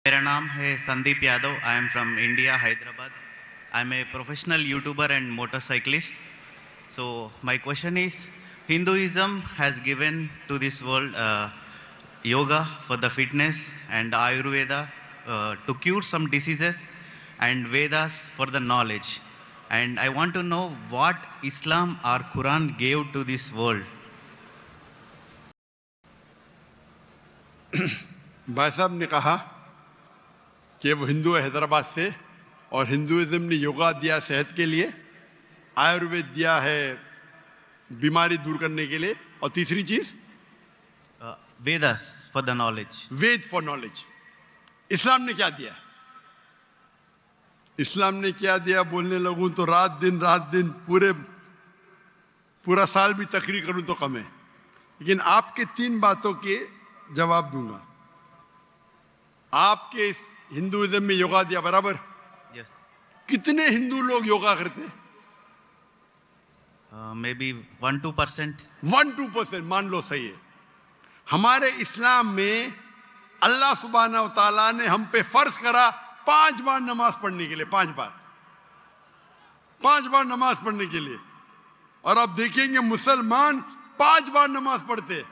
मेरा नाम है Sandeep Yadav. I am from India, Hyderabad. I am a professional YouTuber and motorcyclist. So my question is, Hinduism has given to this world yoga for the fitness and Ayurveda to cure some diseases, and Vedas for the knowledge. And I want to know what Islam or Quran gave to this world. भाई साहब ने कहा कि वो हिंदू है हैदराबाद से, और Hinduism ने योगा दिया सेहत के लिए, आयुर्वेद दिया है बीमारी दूर करने के लिए, और तीसरी चीज Vedas for the knowledge. Veda for knowledge. Islam ने क्या दिया? इस्लाम ने क्या दिया बोलने लगूं तो रात दिन पूरा साल भी तकरीर करूं तो कम है, लेकिन आपके 3 बातों के जवाब दूंगा. आपके हिंदुइज्म में योगा दिया बराबर. Yes. कितने हिंदू लोग योगा करते हैं? Maybe 1-2%. 1-2% मान लो, सही है. हमारे इस्लाम में अल्लाह सुब्हाना व तआला ने हम पे फर्ज करा 5 बार नमाज पढ़ने के लिए. 5 बार नमाज पढ़ने के लिए. और आप देखेंगे मुसलमान 5 बार नमाज पढ़ते.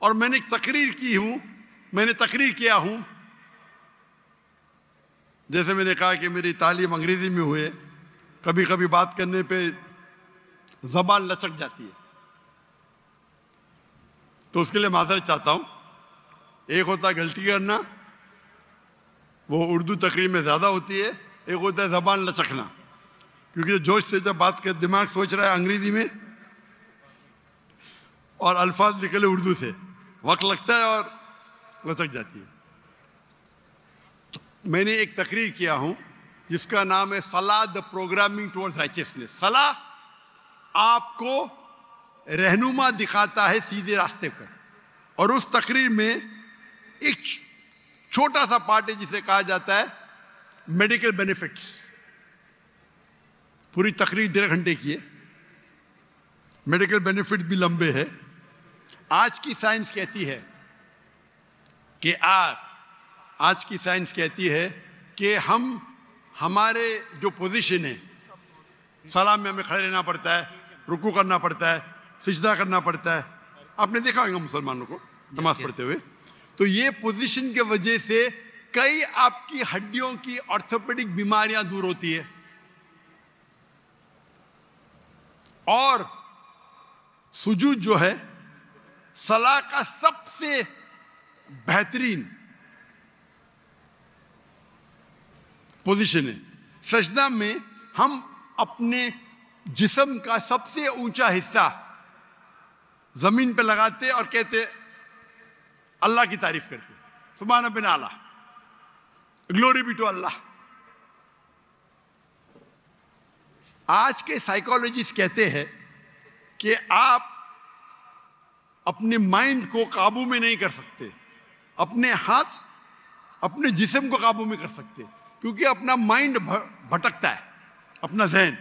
और मैंने तकरीर किया हूं, जैसे मैंने कहा कि मेरी तालीम अंग्रेजी में हुई है, कभी कभी बात करने पे जबान लचक जाती है, तो उसके लिए माजरत चाहता हूं. एक होता है गलती करना, वो उर्दू तकरीर में ज्यादा होती है. एक होता है जबान लचकना, क्योंकि जोश से जब बात कर दिमाग सोच रहा है अंग्रेजी में और अल्फाज निकले उर्दू से, वक्त लगता है और लचक जाती है. तो मैंने एक तकरीर किया हूं जिसका नाम है सलाह द प्रोग्रामिंग टुवर्ड्स राइचियसनेस. सलाह आपको रहनुमा दिखाता है सीधे रास्ते पर. और उस तकरीर में एक छोटा सा पार्ट है जिसे कहा जाता है मेडिकल बेनिफिट्स. पूरी तकरीर 1.5 घंटे की है. मेडिकल बेनिफिट्स भी लंबे हैं. आज की साइंस कहती है कि हमारे जो पोजीशन है, सलाम में हमें खड़े रहना पड़ता है, रुकू करना पड़ता है, सिजदा करना पड़ता है. आपने देखा होगा मुसलमानों को नमाज पढ़ते हुए. तो ये पोजीशन के वजह से कई आपकी हड्डियों की ऑर्थोपेडिक बीमारियां दूर होती है. और सुजूद जो है सलाह का सबसे बेहतरीन पोजीशन है. सजदा में हम अपने जिस्म का सबसे ऊंचा हिस्सा जमीन पे लगाते और कहते अल्लाह की तारीफ करते, सुभान बिन आला, ग्लोरी बी टू अल्लाह. आज के साइकोलॉजिस्ट कहते हैं कि आप अपने माइंड को काबू में नहीं कर सकते, अपने हाथ अपने जिस्म को काबू में कर सकते, क्योंकि अपना माइंड भटकता है, अपना जहन.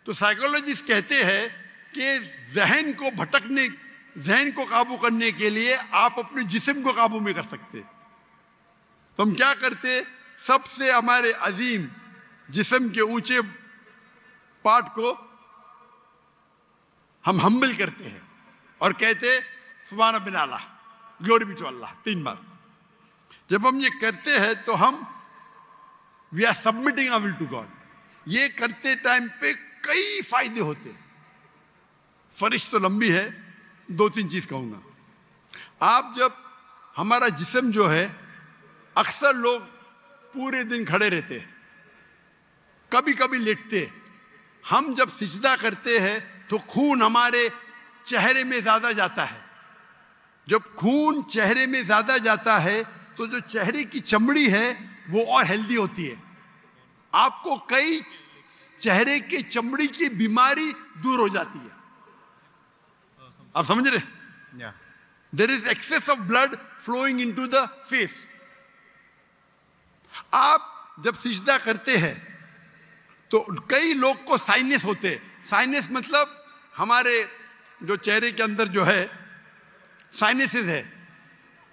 तो साइकोलॉजिस्ट कहते हैं कि जहन को काबू करने के लिए आप अपने जिस्म को काबू में कर सकते. तो हम क्या करते, सबसे हमारे अजीम जिस्म के ऊंचे पार्ट को हम हम्बल करते हैं और कहते सुभान बिन आला, ग्लोरी बी टू अल्लाह 3 बार. जब हम ये करते हैं तो हम we are submitting our will to God. ये करते टाइम पे कई फायदे होते हैं. फरिश्त तो लंबी है, 2-3 चीज कहूंगा. आप जब हमारा जिस्म जो है, अक्सर लोग पूरे दिन खड़े रहते हैं, कभी कभी लेटते. हम जब सिजदा करते हैं तो खून हमारे चेहरे में ज्यादा जाता है. जब खून चेहरे में ज्यादा जाता है तो जो चेहरे की चमड़ी है वो और हेल्दी होती है. आपको कई चेहरे के चमड़ी की बीमारी दूर हो जाती है. आप समझ रहे? There is excess of blood flowing into the face. आप जब सिजदा करते हैं तो कई लोग को साइनस होते हैं. साइनस मतलब हमारे जो चेहरे के अंदर जो है साइनसेस है,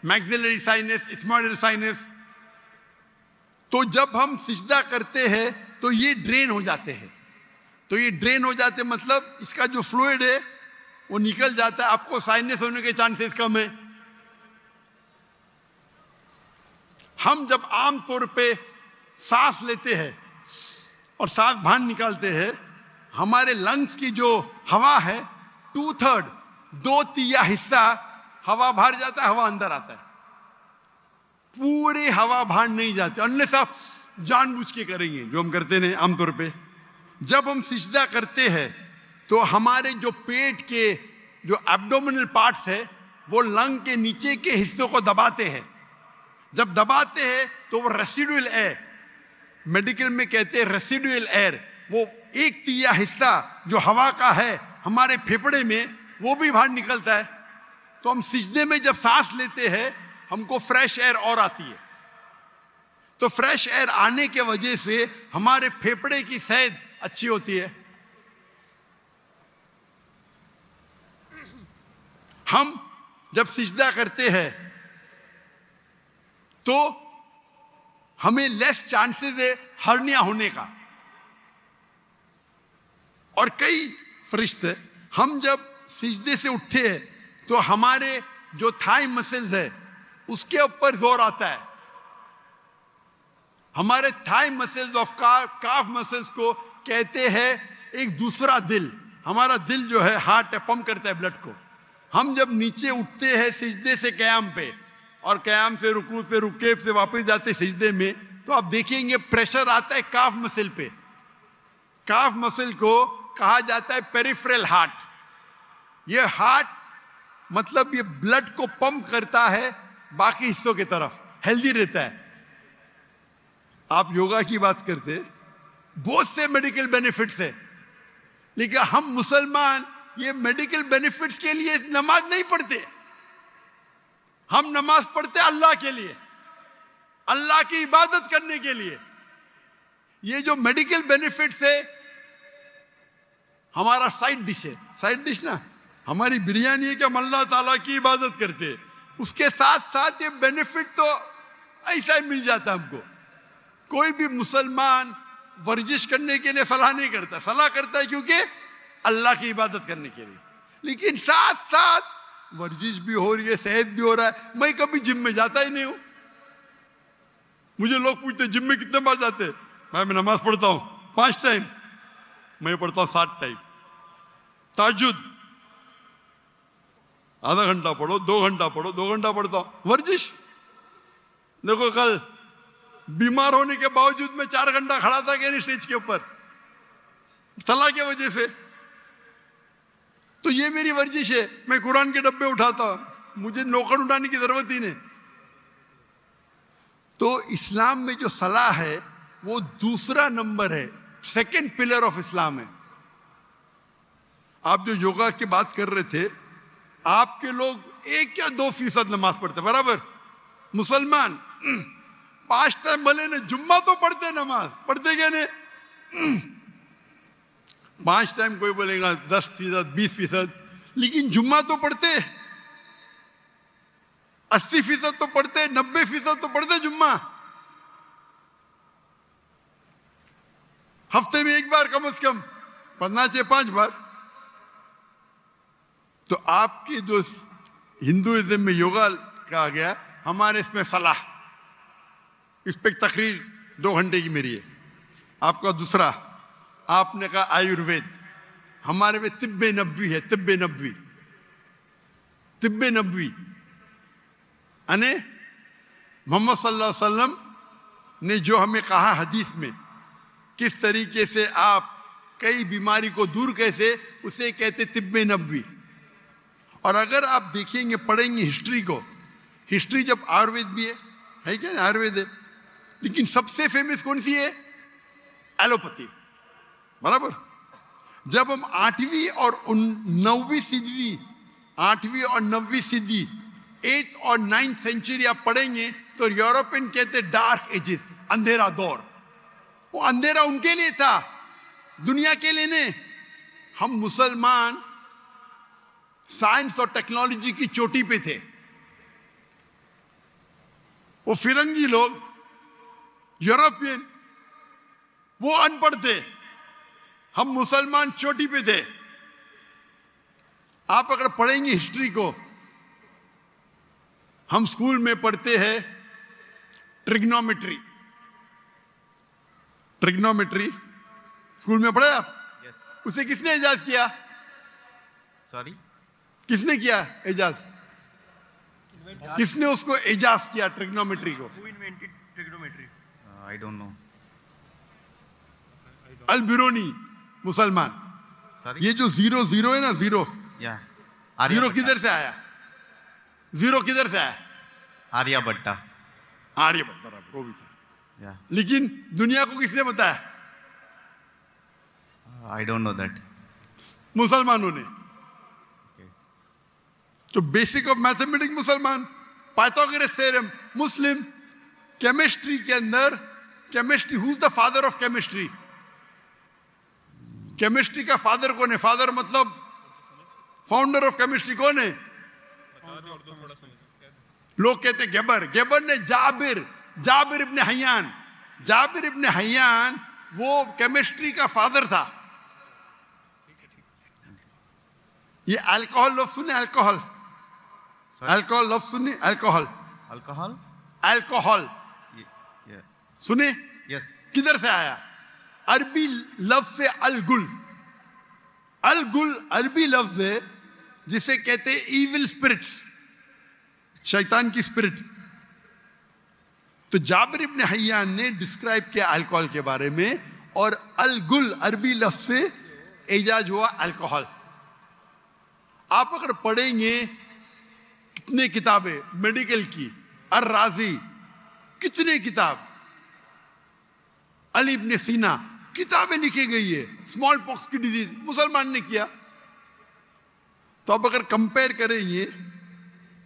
मैक्सिलरी साइनस, स्मॉइडल साइनस। तो जब हम सिजदा करते हैं तो ये ड्रेन हो जाते हैं। तो ये ड्रेन हो जाते मतलब इसका जो फ्लूइड है वो निकल जाता है, आपको साइनस होने के चांसेस कम है। हम जब आमतौर पे सांस लेते हैं और सांस बाहर निकालते हैं, हमारे लंग्स की जो हवा है 2/3, 2/3 हिस्सा हवा बाहर जाता है, हवा अंदर आता है। पूरे हवा बाहर नहीं जाती, अन्यथा जानबूझ के करेंगे जो हम करते हैं आमतौर पे। जब हम सिजदा करते हैं तो हमारे जो पेट के जो एब्डोमिनल पार्ट्स है वो लंग के नीचे के हिस्सों को दबाते हैं। जब दबाते हैं तो वो रेसिडुअल एयर, मेडिकल में कहते हैं रेसिडुअल एयर, वो 1/3 हिस्सा जो हवा का है हमारे फेफड़े में वो भी बाहर निकलता है। तो हम सिजदे में जब सांस लेते हैं हमको फ्रेश एयर और आती है। तो फ्रेश एयर आने के वजह से हमारे फेफड़े की सेहत अच्छी होती है। हम जब सिजदा करते हैं तो हमें लेस चांसेस है हर्निया होने का। और कई फरिश्ते, हम जब सिजदे से उठते हैं तो हमारे जो थाई मसल्स है उसके ऊपर जोर आता है। हमारे thigh muscles of calf muscles को कहते हैं एक दूसरा दिल। हमारा दिल जो है हार्ट पंप करता है ब्लड को। हम जब नीचे उठते हैं सिजदे से कयाम पे और कयाम से रुकू पे रुके से वापस जाते सिजदे में, तो आप देखेंगे प्रेशर आता है काफ मसल पे। काफ मसल को कहा जाता है पेरिफेरल हार्ट। ये हार्ट मतलब ये ब्लड को पंप करता है बाकी हिस्सों की तरफ, हेल्दी रहता है। आप योगा की बात करते, बहुत से मेडिकल बेनिफिट्स है, लेकिन हम मुसलमान ये मेडिकल बेनिफिट्स के लिए नमाज नहीं पढ़ते। हम नमाज पढ़ते अल्लाह के लिए, अल्लाह की इबादत करने के लिए। ये जो मेडिकल बेनिफिट्स है हमारा साइड डिश है। साइड डिश ना हमारी बिरयानी है कि हम अल्लाह ताला की इबादत करते हैं, उसके साथ साथ ये बेनिफिट तो ऐसा ही मिल जाता हमको। कोई भी मुसलमान वर्जिश करने के लिए सलाह नहीं करता, सलाह करता है क्योंकि अल्लाह की इबादत करने के लिए। लेकिन साथ साथ वर्जिश भी हो रही है, सेहत भी हो रहा है। मैं कभी जिम में जाता ही नहीं हूं। मुझे लोग पूछते जिम में कितने बार जाते हैं? मैं नमाज पढ़ता हूं 5 टाइम, मैं पढ़ता हूं 7 टाइम। ताजुद आधा घंटा पढ़ो, 2 घंटा पढ़ो, 2 घंटा पढ़ता हूं। वर्जिश देखो, कल बीमार होने के बावजूद मैं 4 घंटा खड़ा था कि नहीं स्टेज के ऊपर, सलाह की वजह से। तो ये मेरी वर्जिश है। मैं कुरान के डब्बे उठाता हूं, मुझे नौकर उठाने की जरूरत ही नहीं। तो इस्लाम में जो सलाह है वो दूसरा नंबर है, सेकंड पिलर ऑफ इस्लाम है। आप जो योगा की बात कर रहे थे, आपके लोग 1 या 2% नमाज पढ़ते, बराबर। मुसलमान 5 टाइम भले ने जुम्मा तो पढ़ते, नमाज पढ़ते क्या नहीं? 5 टाइम कोई बोलेगा 10%, 20%, लेकिन जुम्मा तो पढ़ते, 80% तो पढ़ते, 90% तो पढ़ते जुम्मा। हफ्ते में 1 बार कम से कम पढ़ना चाहिए, 5 बार। तो आपके जो हिंदुइज्म में योगा कहा गया, हमारे इसमें सलाह, इस पे तकरीर 2 घंटे की मेरी है। आपका दूसरा, आपने कहा आयुर्वेद, हमारे में तिब्बे नबवी है। तिब्बे नबवी, तिब्बे नबवी यानी मोहम्मद सल्लल्लाहु अलैहि वसल्लम ने जो हमें कहा हदीस में, किस तरीके से आप कई बीमारी को दूर कैसे, उसे कहते तिब्बे नबवी। और अगर आप देखेंगे, पढ़ेंगे हिस्ट्री को, हिस्ट्री जब आयुर्वेद भी है क्या ना, आयुर्वेद है, लेकिन सबसे फेमस कौन सी है? एलोपैथी, बराबर। जब हम 8वीं और 9वीं सदी, 8वीं और 9वीं सदी, 8th और 9th सेंचुरी आप पढ़ेंगे तो यूरोपियन कहते डार्क एजेस, अंधेरा दौर। वो अंधेरा उनके लिए था, दुनिया के लिए नहीं। हम मुसलमान साइंस और टेक्नोलॉजी की चोटी पे थे। वो फिरंगी लोग, यूरोपियन, वो अनपढ़ थे, हम मुसलमान चोटी पे थे। आप अगर पढ़ेंगे हिस्ट्री को, हम स्कूल में पढ़ते हैं ट्रिग्नोमेट्री। ट्रिग्नोमेट्री स्कूल में पढ़े आप? Yes. उसे किसने इजाज किया? Sorry? किसने किया इजाज? किसने उसको इजाज किया ट्रिग्नोमेट्री को? Who invented trigonometry? I don't know. अल बिरूनी, मुसलमान। Sorry? ये जो जीरो जीरो है ना, जीरो Yeah. Zero Aryabhatta. किधर से आया? जीरो किधर से आया? Aryabhatta. आर्यभट्ट, बराबर, वो भी था। Yeah. लेकिन दुनिया को किसने बताया? I don't know that. मुसलमानों ने। Okay. तो बेसिक ऑफ मैथमेटिक्स मुसलमान, पाइथागोरस थ्योरम मुस्लिम, केमिस्ट्री के अंदर chemistry, who is the father of chemistry? Chemistry का फादर कौन है? फादर मतलब फाउंडर ऑफ केमिस्ट्री कौन है? लोग कहते गेबर। गेबर ने जाबिर इब्ने हय्यान, जाबिर इब्ने हय्यान वो केमिस्ट्री का फादर था। ये अल्कोहल लफ्ज सुने? Alcohol, Sorry? अल्कोहल लफ्ज सुने? Alcohol, Alcohol? Alcohol Yeah. सुने? Yes. किधर से आया? अरबी लफ्ज से अलगुल। अलगुल अरबी लफ्ज है जिसे कहते हैं इविल स्पिरिट्स, शैतान की स्पिरिट। तो जाबिर इब्ने हय्यान ने डिस्क्राइब किया अल्कोहल के बारे में, और अलगुल अरबी लफ्ज से इजाज हुआ अल्कोहल। आप अगर पढ़ेंगे कितने किताबें मेडिकल की, अर राजी, कितने किताब, अली इब्ने सीना, किताबें लिखी गई है। स्मॉल पॉक्स की डिजीज मुसलमान ने किया। तो आप अगर कंपेयर करेंगे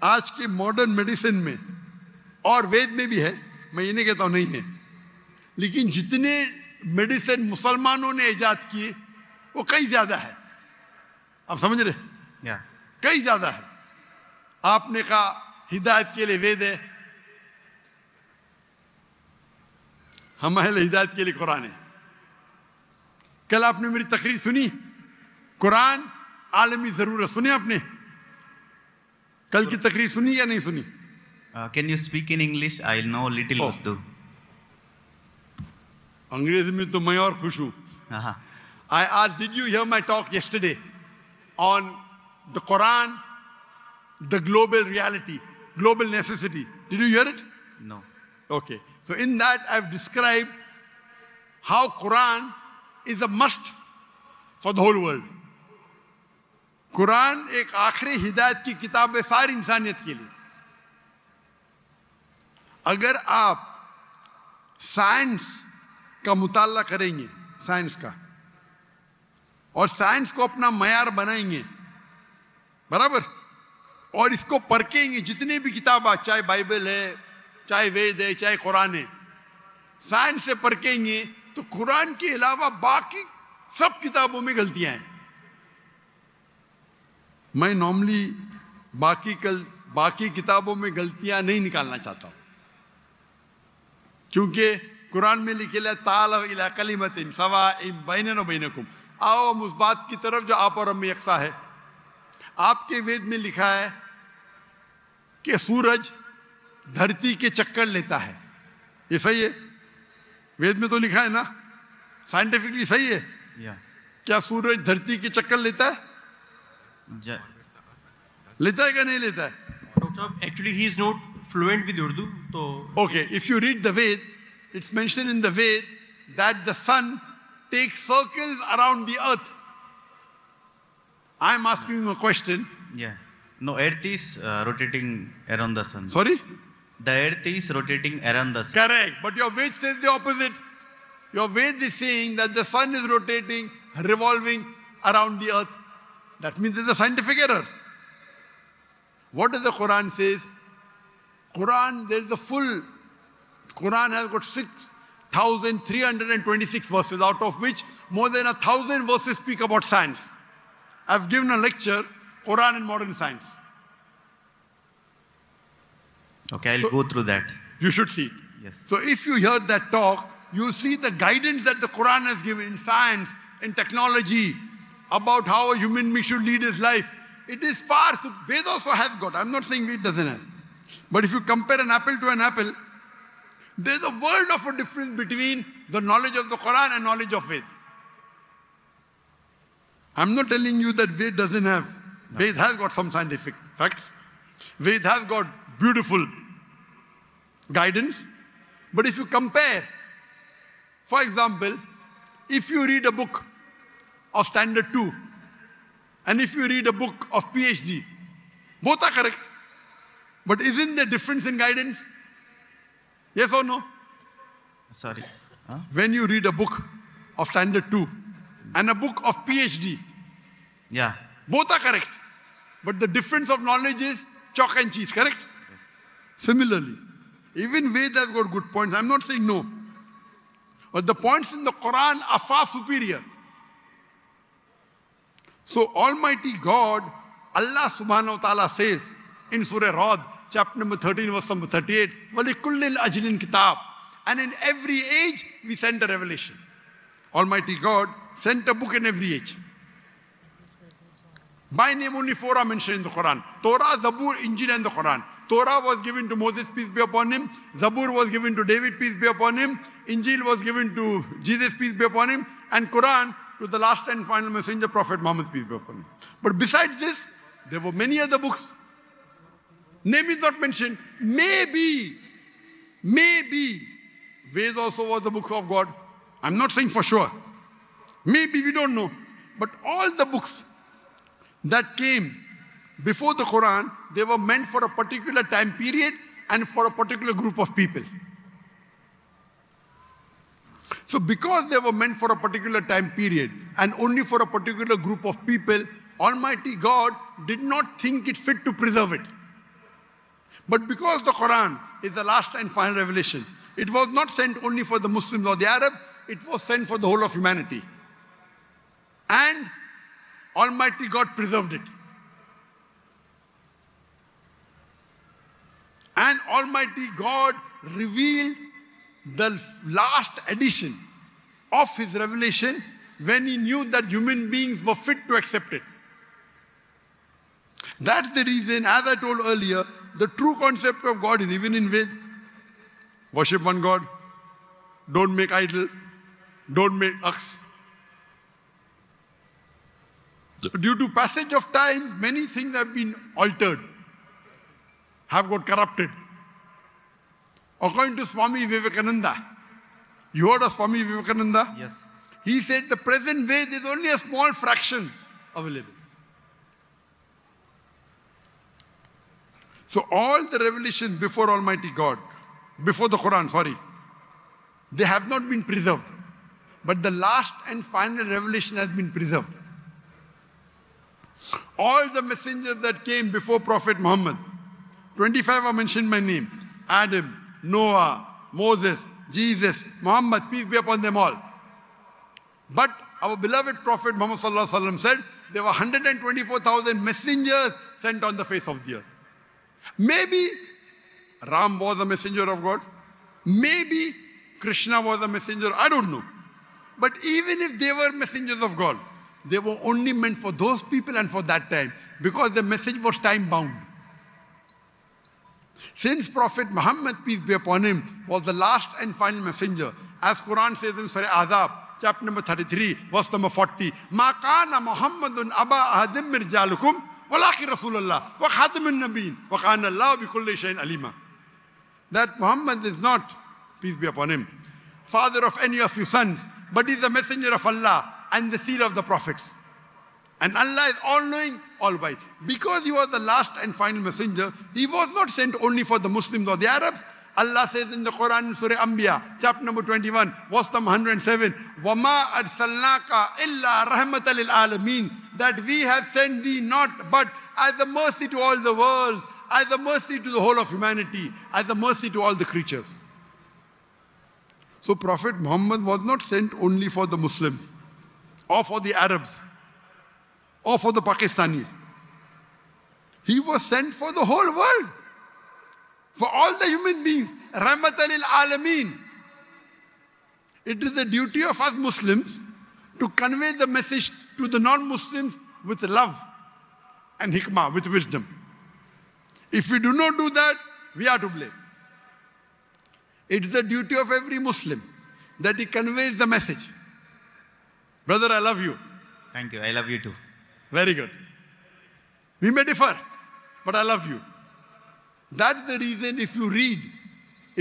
आज के मॉडर्न मेडिसिन में, और वेद में भी है, मैं ये नहीं कहता हूं नहीं है, लेकिन जितने मेडिसिन मुसलमानों ने इजाद किए वो कई ज्यादा है। आप समझ रहे? Yeah. कई ज्यादा है। आपने कहा हिदायत के लिए वेद है, हमारे हिदायत के लिए कुरान है। कल आपने मेरी तकरीर सुनी, कुरान आलमी जरूरत, सुने आपने? कल की तकरीर सुनी या नहीं सुनी? Can you speak in English? I know little Oh. Urdu. अंग्रेजी में तो मैं और खुश हूं। Uh-huh. I asked, did you hear my talk yesterday on the Quran, the global reality, global necessity? Did you hear it? No. Okay. So in that I've described how Quran is a must for the whole world. Quran एक आखिरी हिदायत की किताब है सारी इंसानियत के लिए। अगर आप साइंस का मुताला करेंगे, साइंस का, और साइंस को अपना मयार बनाएंगे, बराबर, और इसको परखेंगे, जितने भी किताब, चाहे बाइबल है, चाहे वेद है, चाहे कुरान है, साइंस से परखेंगे तो कुरान के अलावा बाकी सब किताबों में गलतियां हैं। मैं नॉर्मली बाकी किताबों में गलतियां नहीं निकालना चाहता हूं, क्योंकि कुरान में लिखे ताल इला कलिमतिन सवाइन बैनना व बैनकुम, आओ हम उस बात की तरफ जो आप और हम में यकसा है। आपके वेद में लिखा है कि सूरज धरती के चक्कर लेता है, ये सही है? वेद में तो लिखा है ना, साइंटिफिकली सही है? Yeah. क्या सूरज धरती के चक्कर लेता है? लेता है क्या नहीं लेता है? Dr. Saab, actually he is not fluent with Urdu, so Okay, if you read the Ved, it's mentioned in the Ved that the sun takes circles around the earth. I'm asking you a question. Yeah. No, Earth is rotating around the sun. Sorry? The Earth is rotating around the sun. Correct. But your Ved says the opposite. Your Ved is saying that the sun is rotating, revolving around the earth. That means there's a scientific error. What does the Quran says? Quran, there's the full, Quran has got 6,326 verses, out of which more than 1,000 verses speak about science. I've given a lecture, Quran and modern science. Okay, I'll go through that. You should see it. Yes. So if you hear that talk, you see the guidance that the Quran has given in science, in technology, about how a human being should lead his life. It is far, Ved also has got. I'm not saying Ved doesn't have. But if you compare an apple to an apple, there's a world of a difference between the knowledge of the Quran and knowledge of Ved. I'm not telling you that Ved doesn't have. No. Ved has got some scientific facts. Ved has got beautiful guidance. But if you compare, for example, if you read a book of Standard 2 and if you read a book of PhD, both are correct. But isn't there difference in guidance? Yes or no? Sorry. Huh? When you read a book of Standard 2 and a book of PhD, yeah, both are correct. But the difference of knowledge is chalk and cheese, correct? Yes. Similarly, even Ved has got good points. I'm not saying no. But the points in the Quran are far superior. So Almighty God, Allah subhanahu wa ta'ala says in Surah Rad, chapter number 13, verse number 38, وَلِكُلِّ الْأَجْلٍ kitab. And in every age, we send a revelation. Almighty God sent a book in every age. By name only 4 are mentioned in the Quran. Torah, Zabur, Injil and the Quran. Torah was given to Moses, peace be upon him. Zabur was given to David, peace be upon him. Injil was given to Jesus, peace be upon him. And Quran to the last and final messenger, Prophet Muhammad, peace be upon him. But besides this, there were many other books. Name is not mentioned. Maybe, Ved also was the book of God. I'm not saying for sure. Maybe, we don't know. But all the books that came before the Quran, they were meant for a particular time period and for a particular group of people. So because they were meant for a particular time period and only for a particular group of people, Almighty God did not think it fit to preserve it. But because the Quran is the last and final revelation, it was not sent only for the Muslims or the Arabs, it was sent for the whole of humanity. And Almighty God preserved it. And Almighty God revealed the last edition of His revelation when He knew that human beings were fit to accept it. That's the reason, as I told earlier, the true concept of God is even in Ved. Worship one God. Don't make idol. Don't make ox. Due to passage of time, many things have been altered, have got corrupted. According to Swami Vivekananda, you heard of Swami Vivekananda? Yes. He said the present Ved is only a small fraction available. So all the revelations before Almighty God, before the Quran, they have not been preserved. But the last and final revelation has been preserved. All the messengers that came before Prophet Muhammad, 25 are mentioned by name. Adam, Noah, Moses, Jesus, Muhammad, peace be upon them all. But our beloved Prophet Muhammad sallallahu alaihi wasallam said there were 124,000 messengers sent on the face of the earth. Maybe Ram was a messenger of God. Maybe Krishna was a messenger. I don't know. But even if they were messengers of God, they were only meant for those people and for that time, because the message was time bound. Since Prophet Muhammad, peace be upon him, was the last and final messenger, as Quran says in Surah Azab, chapter number 33, verse number 40, مَا كَانَ مُحَمَّدٌ أَبَا أَحَدٍ مِّن رِجَالِكُمْ وَلَٰكِنَّ رَسُولَ اللَّهِ وَخَاتَمَ النَّبِيِّينَ وَكَانَ اللَّهُ بِكُلِّ شَيْءٍ عَلِيمًا. That Muhammad is not, peace be upon him, father of any of your sons, but is the messenger of Allah and the seal of the prophets. And Allah is all-knowing, all-wise. Because he was the last and final messenger, he was not sent only for the Muslims or the Arabs. Allah says in the Quran in Surah Anbiya, chapter number 21, verse number 107, وَمَا أَرْسَلْنَاكَ إِلَّا رَحْمَةً لِلْعَالَمِينَ. That we have sent thee not but as a mercy to all the worlds, as a mercy to the whole of humanity, as a mercy to all the creatures. So Prophet Muhammad was not sent only for the Muslims, or for the Arabs, or for the Pakistanis. He was sent for the whole world, for all the human beings. Rahmatan lil Alameen. It is the duty of us Muslims to convey the message to the non-Muslims with love and hikmah, with wisdom. If we do not do that, we are to blame. It's the duty of every Muslim that he conveys the message. Brother, I love you. Thank you. I love you too. Very good. We may differ, but I love you. That's the reason if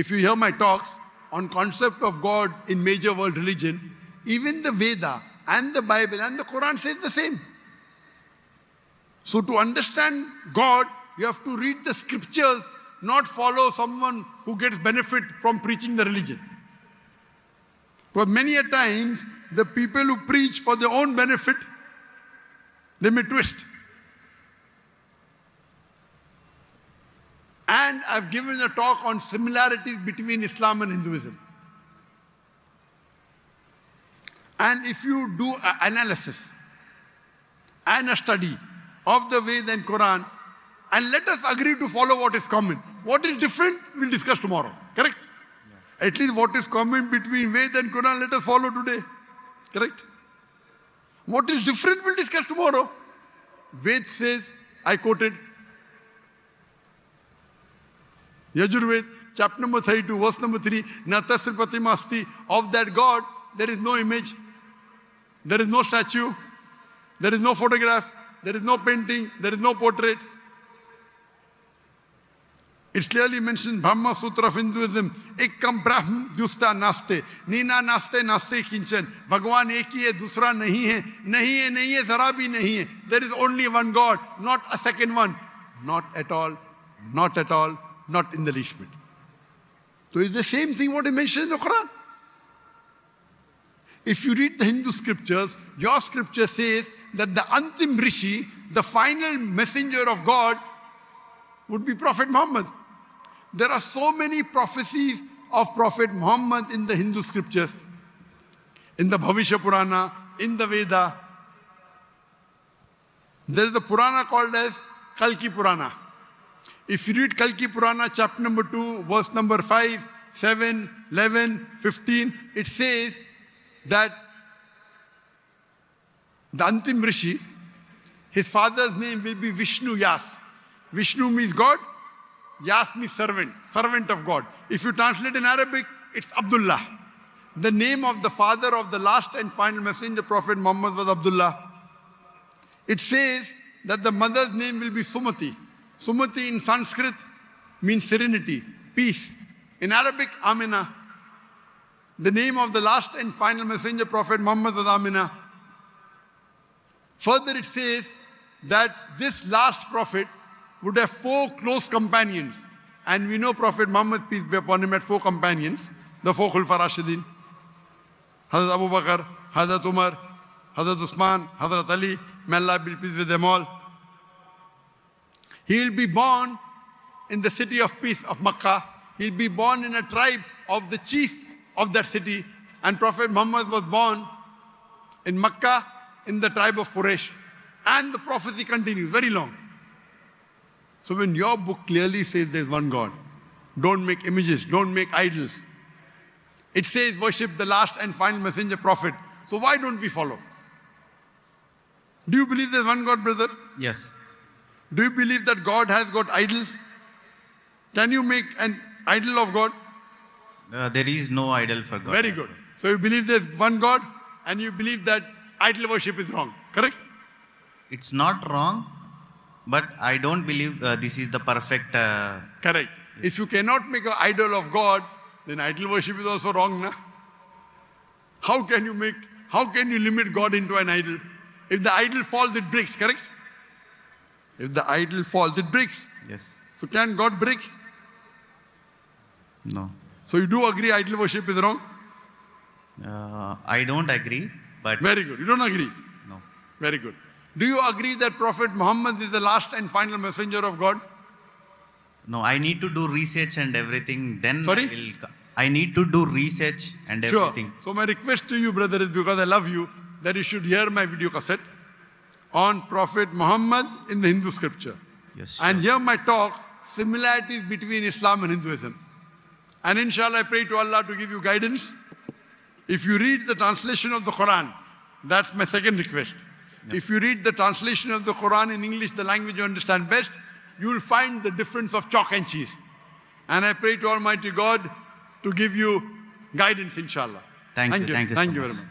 you hear my talks on concept of God in major world religion, even the Veda and the Bible and the Quran says the same. So to understand God, you have to read the scriptures, not follow someone who gets benefit from preaching the religion. Because many a times, the people who preach for their own benefit, they may twist. And I've given a talk on similarities between Islam and Hinduism. And if you do an analysis and a study of the Veda and Quran, and let us agree to follow what is common. What is different, we'll discuss tomorrow. Correct? Yeah. At least what is common between Veda and Quran, let us follow today. Correct? What is different, we'll discuss tomorrow. Ved says, I quoted, Yajurved, chapter number 32, verse number 3, Natasri Pratimasti, of that God, there is no image, there is no statue, there is no photograph, there is no painting, there is no portrait. It's clearly mentioned, Brahma Sutra of Hinduism, Ekam Brahm Dusta Naste, Nina Naste Naste Kinchan, Bhagwan Eki hai, Dusra nahi hai, nahi hai, nahi hai, zara bhi nahi hai. There is only one God, not a second one. Not at all, not at all, not in the least bit. So it's the same thing what he mentioned in the Quran. If you read the Hindu scriptures, your scripture says that the Antim Rishi, the final messenger of God, would be Prophet Muhammad. There are so many prophecies of Prophet Muhammad in the Hindu scriptures, in the Bhavishya Purana, in the Veda. There is a Purana called as Kalki Purana. If you read Kalki Purana, chapter number 2, verse number 5, 7, 11, 15, it says that the Antim Rishi, his father's name will be Vishnu Yas. Vishnu means God, Yas means servant, servant of God. If you translate in Arabic, it's Abdullah. The name of the father of the last and final messenger, Prophet Muhammad, was Abdullah. It says that the mother's name will be Sumati. Sumati in Sanskrit means serenity, peace. In Arabic, Amina. The name of the last and final messenger, Prophet Muhammad, was Amina. Further it says that this last prophet would have 4 close companions. And we know Prophet Muhammad, peace be upon him, had 4 companions. The 4 Khulfa Rashidin. Hazrat Abu Bakr, Hazrat Umar, Hazrat Usman, Hazrat Ali. May Allah be pleased with them all. He will be born in the city of peace of Makkah. He will be born in a tribe of the chief of that city. And Prophet Muhammad was born in Makkah in the tribe of Quraysh. And the prophecy continues, very long. So when your book clearly says there is one God, don't make images, don't make idols. It says worship the last and final messenger prophet. So why don't we follow? Do you believe there is one God, brother? Yes. Do you believe that God has got idols? Can you make an idol of God? There is no idol for God. Very good. So you believe there is one God and you believe that idol worship is wrong, correct? It's not wrong, but I don't believe this is the perfect... Correct. If you cannot make an idol of God, then idol worship is also wrong, na? How can you limit God into an idol? If the idol falls, it breaks, correct? If the idol falls, it breaks. Yes. So can God break? No. So you do agree idol worship is wrong? I don't agree, but... Very good. You don't agree? No. Very good. Do you agree that Prophet Muhammad is the last and final messenger of God? No, I need to do research and everything, then Sorry? I need to do research and everything. So my request to you, brother, is because I love you, that you should hear my video cassette on Prophet Muhammad in the Hindu scripture. Yes. Sure. And hear my talk, similarities between Islam and Hinduism. And inshallah, I pray to Allah to give you guidance. If you read the translation of the Quran, that's my second request. If you read the translation of the Quran in English, the language you understand best, you will find the difference of chalk and cheese. And I pray to Almighty God to give you guidance, inshallah. Thank you. Thank you so Thank you much. very much.